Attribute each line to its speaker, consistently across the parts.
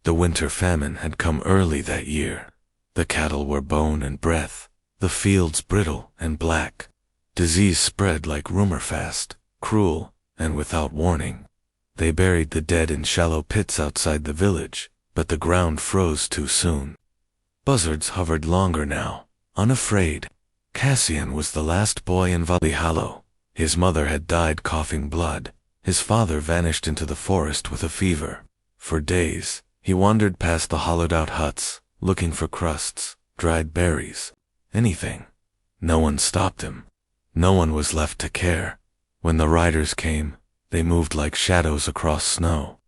Speaker 1: The winter famine had come early that year. The cattle were bone and breath, the fields brittle and black. Disease spread like rumor fast, cruel, and without warning. They buried the dead in shallow pits outside the village, but the ground froze too soon. Buzzards hovered longer now, unafraid. Cassian was the last boy in Valley Hollow. His mother had died coughing blood. His father vanished into the forest with a fever. For days, he wandered past the hollowed-out huts, looking for crusts, dried berries, anything. No one stopped him. No one was left to care. When the riders came, they moved like shadows across snow.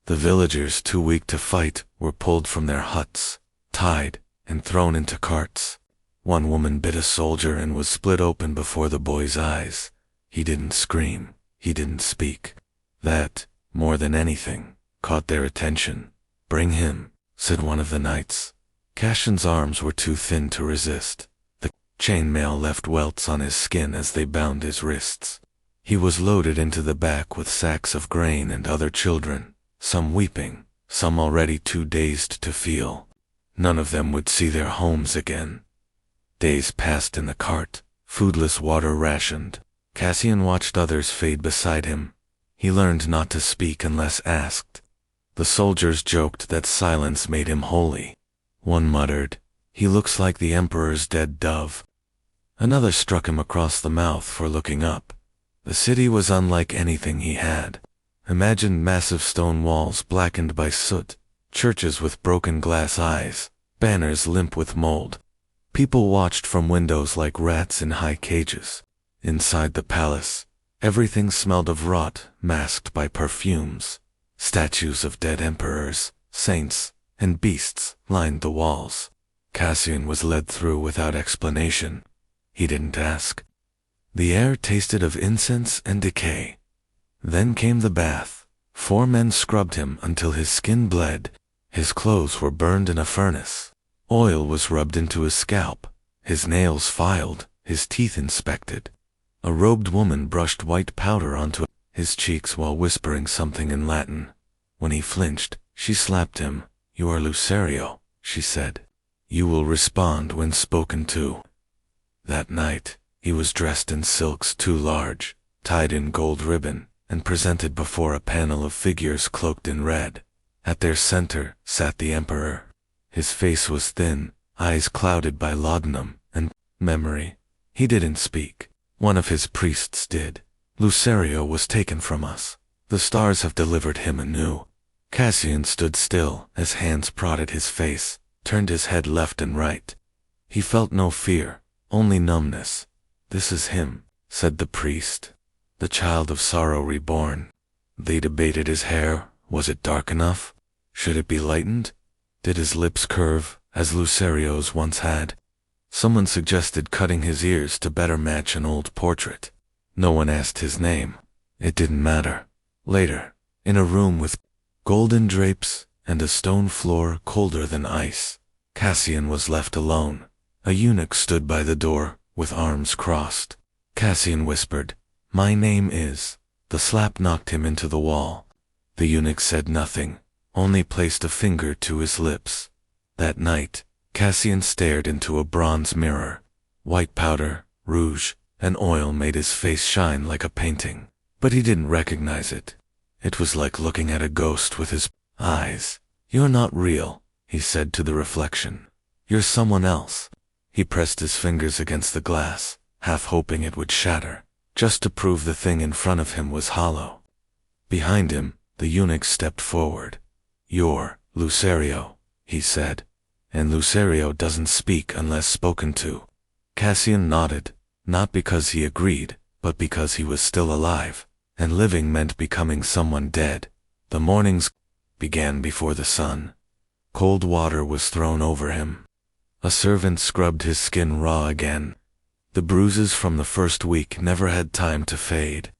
Speaker 1: The villagers, too weak to fight, were pulled from their huts, tied, and thrown into carts. One woman bit a soldier and was split open before the boy's eyes. He didn't scream. He didn't speak. That, more than anything, caught their attention. "Bring him," said one of the knights. Cassian's arms were too thin to resist. The chainmail left welts on his skin as they bound his wrists. He was loaded into the back with sacks of grain and other children, some weeping, some already too dazed to feel. None of them would see their homes again. Days passed in the cart, foodless, water rationed. Cassian watched others fade beside him. He learned not to speak unless asked. The soldiers joked that silence made him holy. One muttered, "He looks like the emperor's dead dove." Another struck him across the mouth for looking up. The city was unlike anything he had. Imagined massive stone walls blackened by soot, churches with broken glass eyes, banners limp with mold. People watched from windows like rats in high cages. Inside the palace, everything smelled of rot, masked by perfumes. Statues of dead emperors, saints, and beasts lined the walls. Cassian was led through without explanation. He didn't ask. The air tasted of incense and decay. Then came the bath. 4 men scrubbed him until his skin bled. His clothes were burned in a furnace. Oil was rubbed into his scalp, his nails filed, his teeth inspected. A robed woman brushed white powder onto his cheeks while whispering something in Latin. When he flinched, she slapped him. "You are Lucerio," she said. "You will respond when spoken to." That night, he was dressed in silks too large, tied in gold ribbon, and presented before a panel of figures cloaked in red. At their center sat the emperor. His face was thin, eyes clouded by laudanum and memory. He didn't speak. One of his priests did. "Lucerio was taken from us. The stars have delivered him anew." Cassian stood still as hands prodded his face, turned his head left and right. He felt no fear, only numbness. "This is him," said the priest. "The child of sorrow reborn." They debated his hair. Was it dark enough? Should it be lightened? Did his lips curve, as Lucerio's once had? Someone suggested cutting his ears to better match an old portrait. No one asked his name. It didn't matter. Later, in a room with golden drapes and a stone floor colder than ice, Cassian was left alone. A eunuch stood by the door, with arms crossed. Cassian whispered, "My name is." The slap knocked him into the wall. The eunuch said nothing, only placed a finger to his lips. That night, Cassian stared into a bronze mirror. White powder, rouge, and oil made his face shine like a painting, but he didn't recognize it. It was like looking at a ghost with his eyes. "You're not real," he said to the reflection. "You're someone else." He pressed his fingers against the glass, half hoping it would shatter, just to prove the thing in front of him was hollow. Behind him, the eunuch stepped forward. "You're Lucerio," he said. "And Lucerio doesn't speak unless spoken to." Cassian nodded, not because he agreed, but because he was still alive, and living meant becoming someone dead. The mornings began before the sun. Cold water was thrown over him. A servant scrubbed his skin raw again. The bruises from the first week never had time to fade.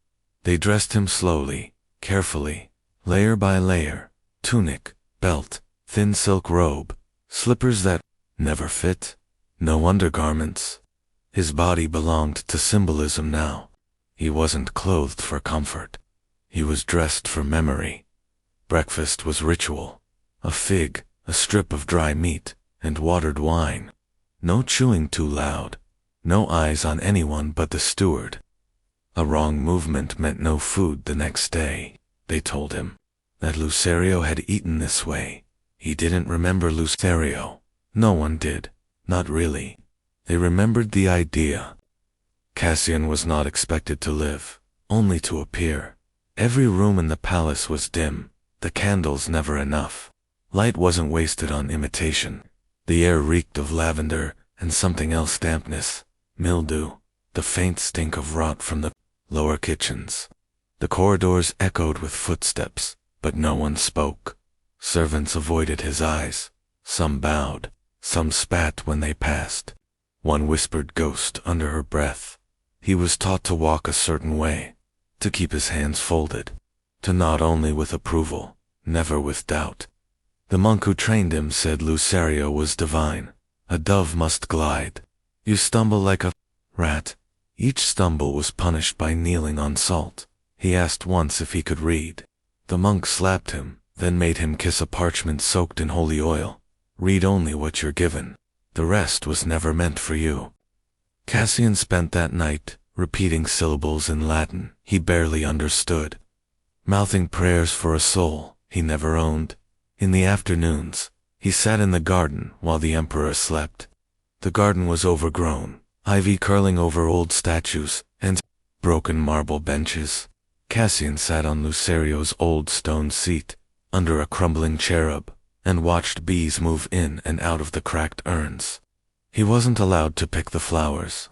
Speaker 1: They dressed him slowly, carefully, layer by layer, tunic, belt, thin silk robe, slippers that never fit, no undergarments. His body belonged to symbolism now. He wasn't clothed for comfort. He was dressed for memory. Breakfast was ritual. a fig, a strip of dry meat, and watered wine. No chewing too loud, no eyes on anyone but the steward. A wrong movement meant no food the next day. They told him that Lucerio had eaten this way. He didn't remember Lucerio. No one did, not really. They remembered the idea. Cassian was not expected to live, only to appear. Every room in the palace was dim, the candles never enough. Light wasn't wasted on imitation. The air reeked of lavender and something else, dampness, mildew, the faint stink of rot from the lower kitchens. The corridors echoed with footsteps, but no one spoke. Servants avoided his eyes. Some bowed, some spat when they passed. One whispered ghost under her breath. He was taught to walk a certain way, to keep his hands folded, to nod only with approval, never with doubt. The monk who trained him said Lucerio was divine. A dove must glide. You stumble like a rat. Each stumble was punished by kneeling on salt. He asked once if he could read. The monk slapped him, then made him kiss a parchment soaked in holy oil. Read only what you're given. The rest was never meant for you. Cassian spent that night repeating syllables in Latin he barely understood, mouthing prayers for a soul he never owned. In the afternoons, he sat in the garden while the emperor slept. The garden was overgrown, ivy curling over old statues and broken marble benches. Cassian sat on Lucerio's old stone seat, under a crumbling cherub, and watched bees move in and out of the cracked urns. He wasn't allowed to pick the flowers.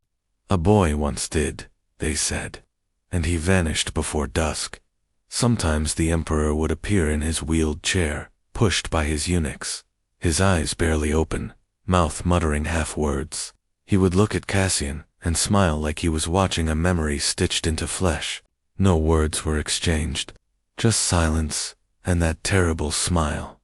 Speaker 1: A boy once did, they said, and he vanished before dusk. Sometimes the emperor would appear in his wheeled chair, pushed by his eunuchs, his eyes barely open, mouth muttering half-words. He would look at Cassian and smile like he was watching a memory stitched into flesh. No words were exchanged, just silence and that terrible smile.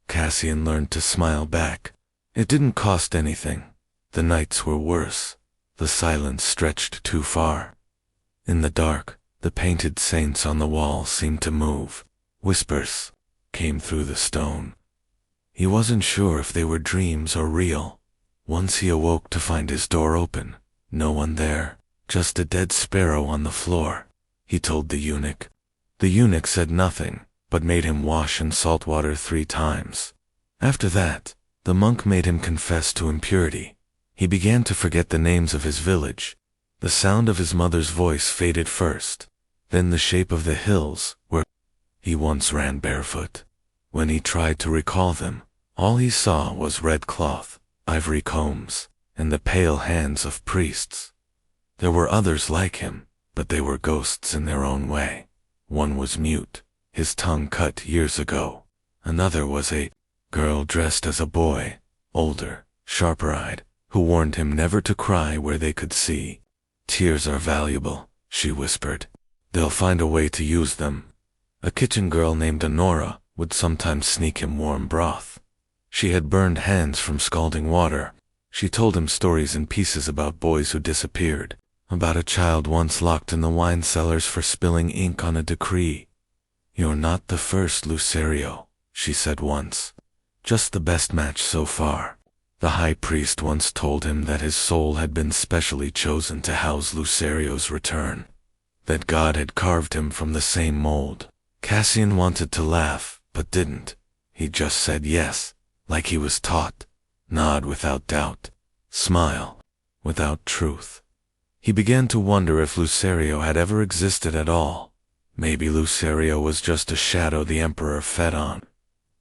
Speaker 1: Cassian learned to smile back. It didn't cost anything. The nights were worse. The silence stretched too far. In the dark, the painted saints on the wall seemed to move. Whispers came through the stone. He wasn't sure if they were dreams or real. Once he awoke to find his door open. No one there, just a dead sparrow on the floor. He told the eunuch. The eunuch said nothing, but made him wash in salt water 3 times. After that, the monk made him confess to impurity. He began to forget the names of his village. The sound of his mother's voice faded first, then the shape of the hills where he once ran barefoot. When he tried to recall them, all he saw was red cloth, ivory combs, and the pale hands of priests. There were others like him, but they were ghosts in their own way. One was mute, his tongue cut years ago. Another was a girl dressed as a boy, older, sharper-eyed, who warned him never to cry where they could see. Tears are valuable, she whispered. They'll find a way to use them. A kitchen girl named Honora would sometimes sneak him warm broth. She had burned hands from scalding water. She told him stories in pieces about boys who disappeared, about a child once locked in the wine cellars for spilling ink on a decree. You're not the first, Lucerio, she said once. Just the best match so far. The high priest once told him that his soul had been specially chosen to house Lucerio's return, that God had carved him from the same mold. Cassian wanted to laugh, but didn't. He just said yes, like he was taught. Nod without doubt. Smile without truth. He began to wonder if Lucerio had ever existed at all. Maybe Lucerio was just a shadow the emperor fed on,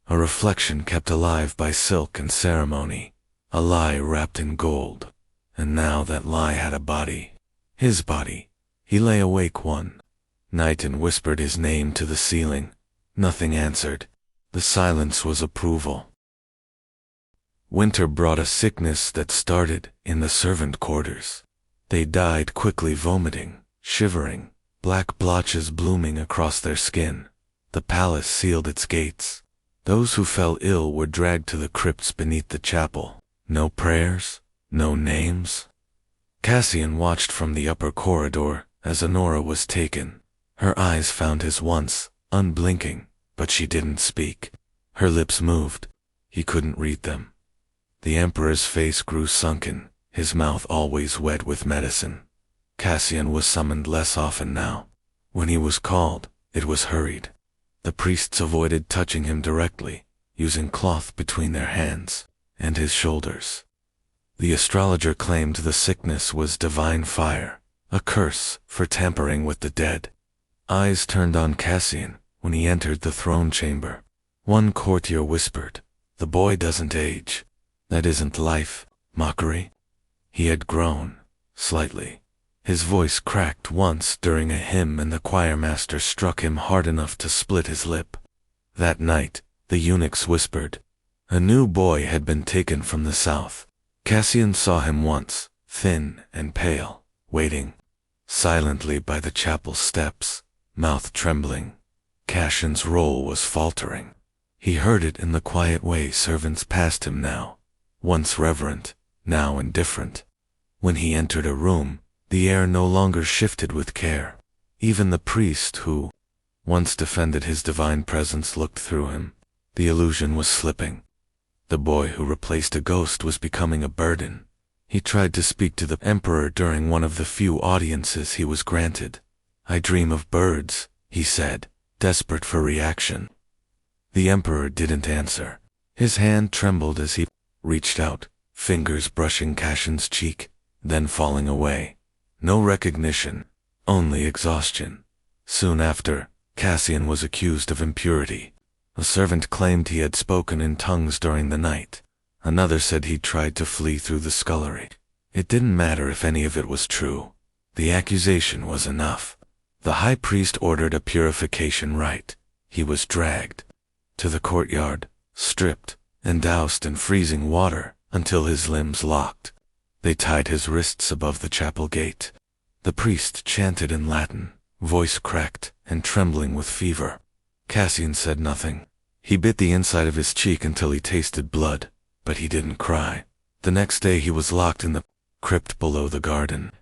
Speaker 1: a reflection kept alive by silk and ceremony, a lie wrapped in gold. And now that lie had a body. His body. He lay awake one night and whispered his name to the ceiling. Nothing answered. The silence was approval. Winter brought a sickness that started in the servant quarters. They died quickly, vomiting, shivering, black blotches blooming across their skin. The palace sealed its gates. Those who fell ill were dragged to the crypts beneath the chapel. No prayers, no names. Cassian watched from the upper corridor as Honora was taken. Her eyes found his once, unblinking, but she didn't speak. Her lips moved. He couldn't read them. The emperor's face grew sunken, his mouth always wet with medicine. Cassian was summoned less often now. When he was called, it was hurried. The priests avoided touching him directly, using cloth between their hands and his shoulders. The astrologer claimed the sickness was divine fire, a curse for tampering with the dead. Eyes turned on Cassian when he entered the throne chamber. One courtier whispered, "The boy doesn't age. That isn't life, mockery." He had grown, slightly. His voice cracked once during a hymn and the choirmaster struck him hard enough to split his lip. That night, the eunuchs whispered. A new boy had been taken from the south. Cassian saw him once, thin and pale, waiting silently by the chapel steps, mouth trembling. Cassian's roll was faltering. He heard it in the quiet way servants passed him now, once reverent, now indifferent. When he entered a room, the air no longer shifted with care. Even the priest who once defended his divine presence looked through him. The illusion was slipping. The boy who replaced a ghost was becoming a burden. He tried to speak to the emperor during one of the few audiences he was granted. "I dream of birds," he said, desperate for reaction. The emperor didn't answer. His hand trembled as he reached out, fingers brushing Cassian's cheek, then falling away. No recognition, only exhaustion. Soon after, Cassian was accused of impurity. A servant claimed he had spoken in tongues during the night. Another said he tried to flee through the scullery. It didn't matter if any of it was true. The accusation was enough. The high priest ordered a purification rite. He was dragged to the courtyard, stripped, and doused in freezing water until his limbs locked. They tied his wrists above the chapel gate. The priest chanted in Latin, voice cracked and trembling with fever. Cassian said nothing. He bit the inside of his cheek until he tasted blood, but he didn't cry. The next day he was locked in the crypt below the garden.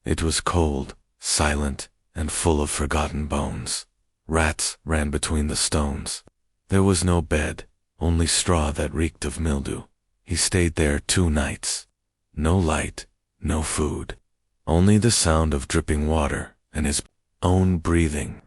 Speaker 1: It was cold, silent, and full of forgotten bones. Rats ran between the stones. There was no bed, only straw that reeked of mildew. He stayed there 2 nights. No light, no food. Only the sound of dripping water and his own breathing.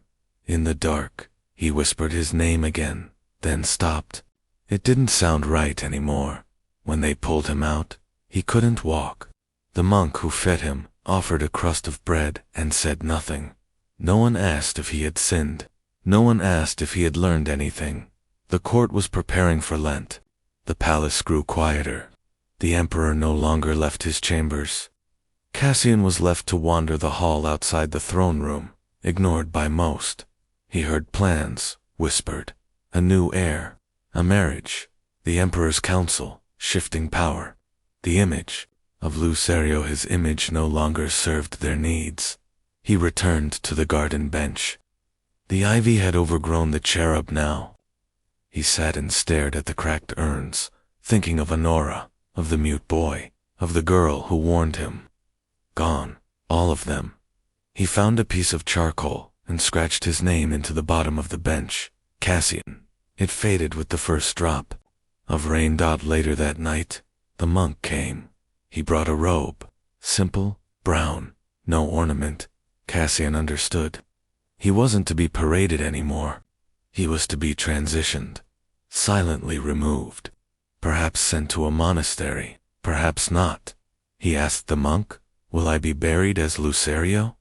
Speaker 1: In the dark, he whispered his name again, then stopped. It didn't sound right anymore. When they pulled him out, he couldn't walk. The monk who fed him offered a crust of bread and said nothing. No one asked if he had sinned. No one asked if he had learned anything. The court was preparing for Lent. The palace grew quieter. The emperor no longer left his chambers. Cassian was left to wander the hall outside the throne room, ignored by most. He heard plans, whispered, a new heir, a marriage, the emperor's council, shifting power. The image of Lucerio, his image no longer served their needs. He returned to the garden bench. The ivy had overgrown the cherub now. He sat and stared at the cracked urns, thinking of Honora, of the mute boy, of the girl who warned him. Gone, all of them. He found a piece of charcoal and scratched his name into the bottom of the bench, Cassian. It faded with the first drop of rain. Later that night, the monk came. He brought a robe, simple, brown, no ornament. Cassian understood. He wasn't to be paraded anymore. He was to be transitioned, silently removed, perhaps sent to a monastery, perhaps not. He asked the monk, "Will I be buried as Lucerio?"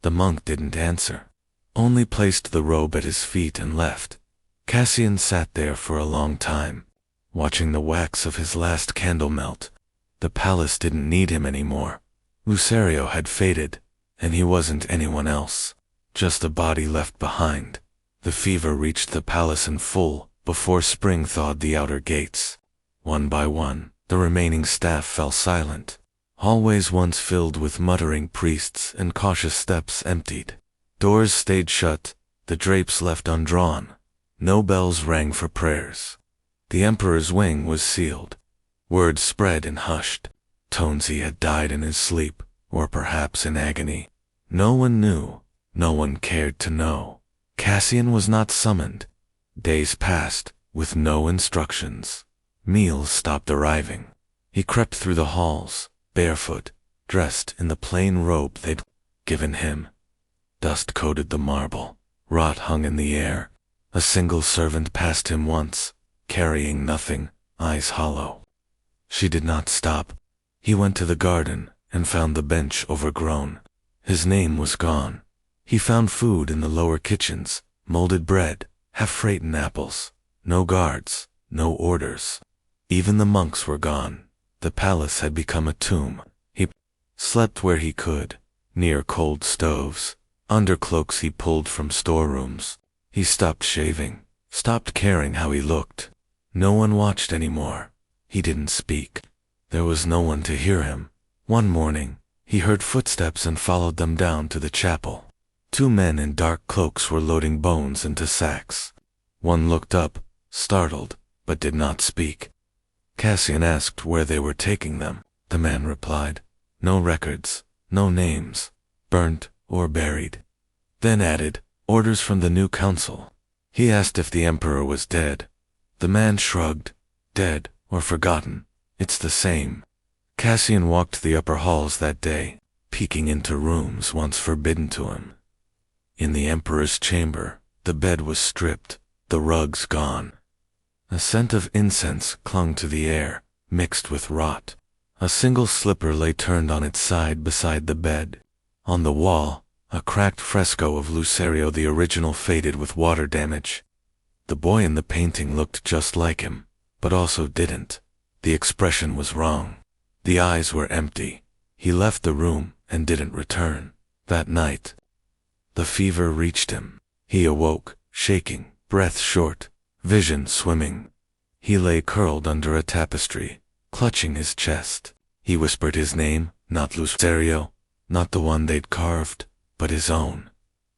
Speaker 1: The monk didn't answer, only placed the robe at his feet and left. Cassian sat there for a long time, watching the wax of his last candle melt. The palace didn't need him anymore. Lucerio had faded, and he wasn't anyone else, just a body left behind. The fever reached the palace in full before spring thawed the outer gates. One by one, the remaining staff fell silent. Hallways once filled with muttering priests and cautious steps emptied. Doors stayed shut, the drapes left undrawn. No bells rang for prayers. The emperor's wing was sealed. Words spread and hushed. Tones he had died in his sleep, or perhaps in agony. No one knew. No one cared to know. Cassian was not summoned. Days passed, with no instructions. Meals stopped arriving. He crept through the halls, barefoot, dressed in the plain robe they'd given him. Dust coated the marble. Rot hung in the air. A single servant passed him once, carrying nothing, eyes hollow. She did not stop. He went to the garden and found the bench overgrown. His name was gone. He found food in the lower kitchens, molded bread, half-frozen apples. No guards, no orders. Even the monks were gone. The palace had become a tomb. He slept where he could, near cold stoves, under cloaks he pulled from storerooms. He stopped shaving, stopped caring how he looked. No one watched anymore. He didn't speak. There was no one to hear him. One morning, he heard footsteps and followed them down to the chapel. 2 men in dark cloaks were loading bones into sacks. One looked up, startled, but did not speak. Cassian asked where they were taking them. The man replied, "No records, no names, burnt or buried." Then added, "Orders from the new council." He asked if the emperor was dead. The man shrugged, "Dead or forgotten, it's the same." Cassian walked the upper halls that day, peeking into rooms once forbidden to him. In the emperor's chamber, the bed was stripped, the rugs gone. A scent of incense clung to the air, mixed with rot. A single slipper lay turned on its side beside the bed. On the wall, a cracked fresco of Lucerio the original faded with water damage. The boy in the painting looked just like him, but also didn't. The expression was wrong. The eyes were empty. He left the room and didn't return. That night, the fever reached him. He awoke, shaking, breath short, vision swimming. He lay curled under a tapestry, clutching his chest. He whispered his name, not Lucerio, not the one they'd carved, but his own.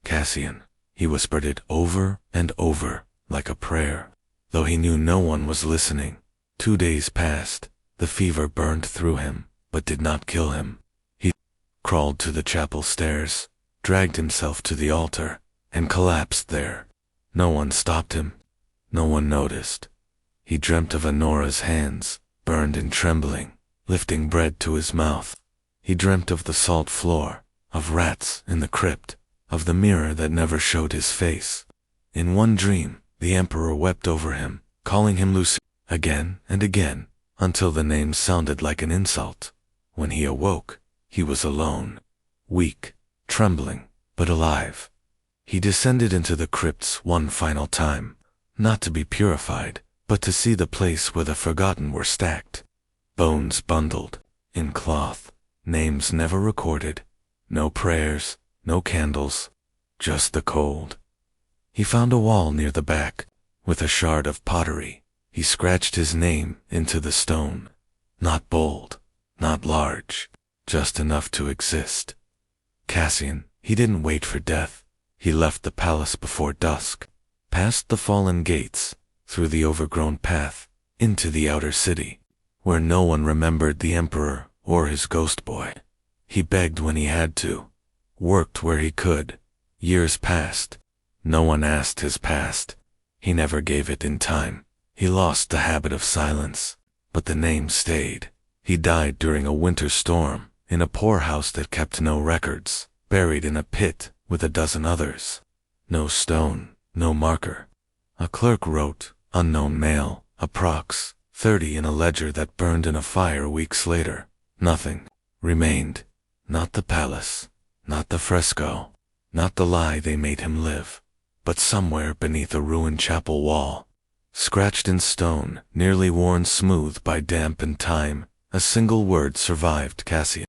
Speaker 1: Cassian. He whispered it over and over, like a prayer. Though he knew no one was listening. 2 days passed. The fever burned through him, but did not kill him. He crawled to the chapel stairs, dragged himself to the altar, and collapsed there. No one stopped him. No one noticed. He dreamt of Honora's hands, burned and trembling, lifting bread to his mouth. He dreamt of the salt floor, of rats in the crypt, of the mirror that never showed his face. In one dream, the emperor wept over him, calling him Lucy again and again, until the name sounded like an insult. When he awoke, he was alone, weak, trembling, but alive. He descended into the crypts one final time, not to be purified, but to see the place where the forgotten were stacked. Bones bundled, in cloth, names never recorded, no prayers, no candles, just the cold. He found a wall near the back, with a shard of pottery. He scratched his name into the stone. Not bold, not large, just enough to exist. Cassian, he didn't wait for death. He left the palace before dusk, past the fallen gates, through the overgrown path, into the outer city, where no one remembered the emperor or his ghost boy. He begged when he had to, worked where he could. Years passed. No one asked his past. He never gave it in time. He lost the habit of silence, but the name stayed. He died during a winter storm, in a poorhouse that kept no records, buried in a pit with a dozen others. No stone, no marker. A clerk wrote, "Unknown male, approx. 30" in a ledger that burned in a fire weeks later. Nothing remained. Not the palace, not the fresco, not the lie they made him live, but somewhere beneath a ruined chapel wall, scratched in stone, nearly worn smooth by damp and time, a single word survived Cassian.